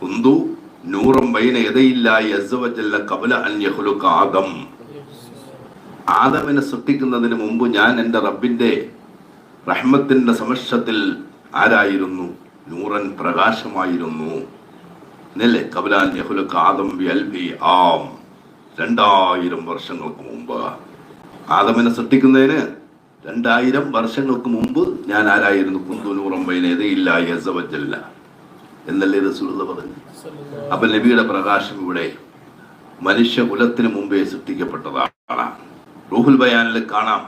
കുന്തു നൂറം ബൈന യദയില്ലാഹി അസ്സ വജല്ല ഖബല അൻ യഖ്ലുഖ ആദം. ആദമിനെ സൃഷ്ടിക്കുന്നതിന് മുമ്പ് ഞാൻ എൻ്റെ റബ്ബിന്റെ റഹ്മത്തിന്റെ സമക്ഷത്തിൽ ആരായിരുന്നു? നൂറൻ, പ്രകാശമായിരുന്നു. എന്നല്ലേ? ഖബല അൻ യഖ്ലുഖ ആദം ബി അൽഫി ആം, 2000 വർഷങ്ങൾക്ക് മുമ്പ്. ആദമിനെ സൃഷ്ടിക്കുന്നതിന് 2000 വർഷങ്ങൾക്ക് മുമ്പ് ഞാൻ ആരായിരുന്നു? കുന്തു നൂറം ബൈന യദയില്ലാഹി അസ്സ വജല്ല എന്നല്ലേ റസൂലുള്ളാഹി പറഞ്ഞു. അപ്പൊ നബിയുടെ പ്രകാശം ഇവിടെ മനുഷ്യകുലത്തിന് മുമ്പേ സൃഷ്ടിക്കപ്പെട്ടതാണ്. റൂഹുൽ ബയാനിൽ കാണാം,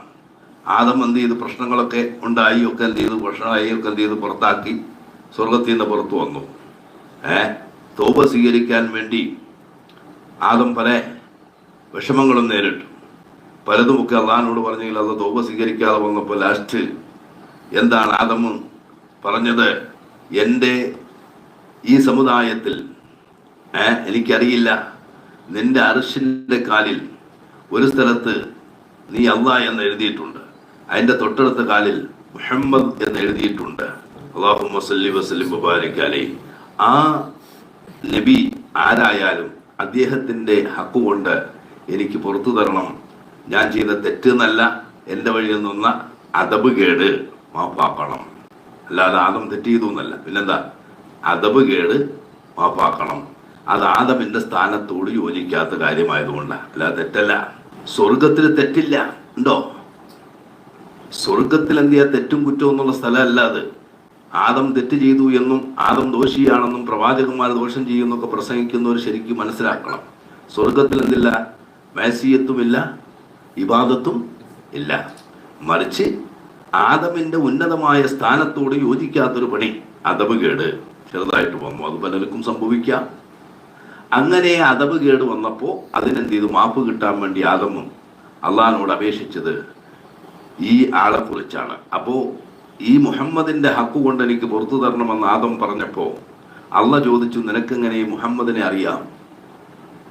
ആദം എന്ത് ചെയ്ത് പ്രശ്നങ്ങളൊക്കെ ഉണ്ടായി, ഒക്കെ എന്ത് ചെയ്തു, പ്രശ്നമായി ഒക്കെ എന്ത് ചെയ്ത് പുറത്താക്കി സ്വർഗത്തിൽ നിന്ന് പുറത്തു വന്നു. തൗബ സ്വീകരിക്കാൻ വേണ്ടി ആദം പല വിഷമങ്ങളും നേരിട്ടു. പലതുമൊക്കെ അള്ളാഹിനോട് പറഞ്ഞെങ്കിൽ അത് തൗബ സ്വീകരിക്കാതെ വന്നപ്പോൾ ലാസ്റ്റ് എന്താണ് ആദം പറഞ്ഞത്? എൻ്റെ ഈ സമുദായത്തിൽ എനിക്കറിയില്ല, നിന്റെ അർശിന്റെ കാലിൽ ഒരു സ്ഥലത്ത് നീ അള്ളാഹ് എന്ന് എഴുതിയിട്ടുണ്ട്, അതിന്റെ തൊട്ടടുത്ത കാലിൽ മുഹമ്മദ് എന്ന് എഴുതിയിട്ടുണ്ട്. അല്ലാഹുമ്മ സല്ലി വസല്ലിം വബാരിക് അലൈഹി. ആ നബി ആരായാലും അദ്ദേഹത്തിന്റെ ഹക്ക് കൊണ്ട് എനിക്ക് പുറത്തു തരണം. ഞാൻ ചെയ്ത തെറ്റെന്നല്ല, എൻ്റെ വഴിയിൽ നിന്ന അദബ് കേട് മാപ്പാക്കണം. അല്ലാതെ ആദം തെറ്റ് ചെയ്തു എന്നല്ല, പിന്നെന്താ? അദബ് കേട് മാപ്പാക്കണം. അത് ആദമിന്റെ സ്ഥാനത്തോട് യോജിക്കാത്ത കാര്യമായതുകൊണ്ടാണ്, അല്ലാതെ തെറ്റല്ല. സ്വർഗത്തിൽ തെറ്റില്ല ഉണ്ടോ? സ്വർഗത്തിൽ എന്ത് ചെയ്യാ? തെറ്റും കുറ്റവും എന്നുള്ള സ്ഥലമല്ല അത്. ആദം തെറ്റ് ചെയ്തു എന്നും ആദം ദോഷിയാണെന്നും പ്രവാചകന്മാർ ദോഷം ചെയ്യുന്നൊക്കെ പ്രസംഗിക്കുന്നവർ ശരിക്കും മനസ്സിലാക്കണം. സ്വർഗത്തിൽ എന്തില്ല? മാസിയത്തുമില്ല, ഇബാദത്തും ഇല്ല. മറിച്ച് ആദമിന്റെ ഉന്നതമായ സ്ഥാനത്തോട് യോജിക്കാത്തൊരു പണി, അദബ് കേട് ചെറുതായിട്ട് വന്നു. അത് പലർക്കും സംഭവിക്കാം. അങ്ങനെ അദബ് കേട് വന്നപ്പോൾ അതിനെന്ത് ചെയ്തു? മാപ്പ് കിട്ടാൻ വേണ്ടി ആദമും അള്ളാഹിനോട് അപേക്ഷിച്ചത് ഈ ആളെ കുറിച്ചാണ്. അപ്പോൾ ഈ മുഹമ്മദിന്റെ ഹക്ക് കൊണ്ട് എനിക്ക് പുറത്തു തരണമെന്ന് ആദം പറഞ്ഞപ്പോൾ അള്ളാഹ് ചോദിച്ചു, നിനക്കെങ്ങനെ ഈ മുഹമ്മദിനെ അറിയാം?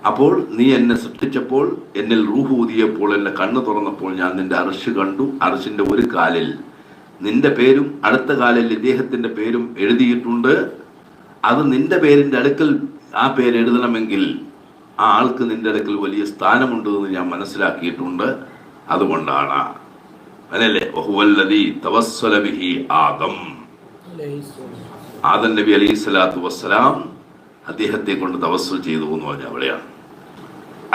അപ്പോൾ നീ എന്നെ സൃഷ്ടിച്ചപ്പോൾ, എന്നിൽ റൂഹ് ഊതിയപ്പോൾ, എന്നെ കണ്ണ് തുറന്നപ്പോൾ ഞാൻ നിന്റെ അർശ് കണ്ടു. അർശിന്റെ ഒരു കാലിൽ നിന്റെ പേരും അടുത്ത കാലിൽ ഇദ്ദേഹത്തിന്റെ പേരും എഴുതിയിട്ടുണ്ട്. അത് നിന്റെ പേരിന്റെ അടുക്കൽ ആ പേര് എഴുതണമെങ്കിൽ ആ ആൾക്ക് നിന്റെ അടുക്കൽ വലിയ സ്ഥാനമുണ്ട് എന്ന് ഞാൻ മനസ്സിലാക്കിയിട്ടുണ്ട്. അതുകൊണ്ടാണ് അല്ലേ വഹുവല്ലദീ തവസ്സല ബിഹി ആദം. ആദം നബി അലൈഹി സ്വലാത്തു വസ്സലാം അദ്ദേഹത്തെ കൊണ്ട് തവസ്സുൽ ചെയ്തു എന്ന് പറഞ്ഞ അവിടെയാണ്.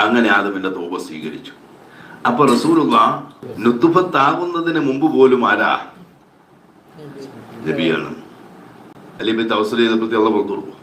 അങ്ങനെ ആദമിന്റെ തൗബ സ്വീകരിച്ചു. അപ്പൊ റസൂലുള്ളാഹ് നുത്ഫത്താകുന്നതിന് മുമ്പ് പോലും ആരാ? നബിയാണ്. അല്ലെങ്കിൽ തവസ്സുൽ ചെയ്തപ്പോൾ അല്ലാഹ് പുറത്തു കൊടുക്കും.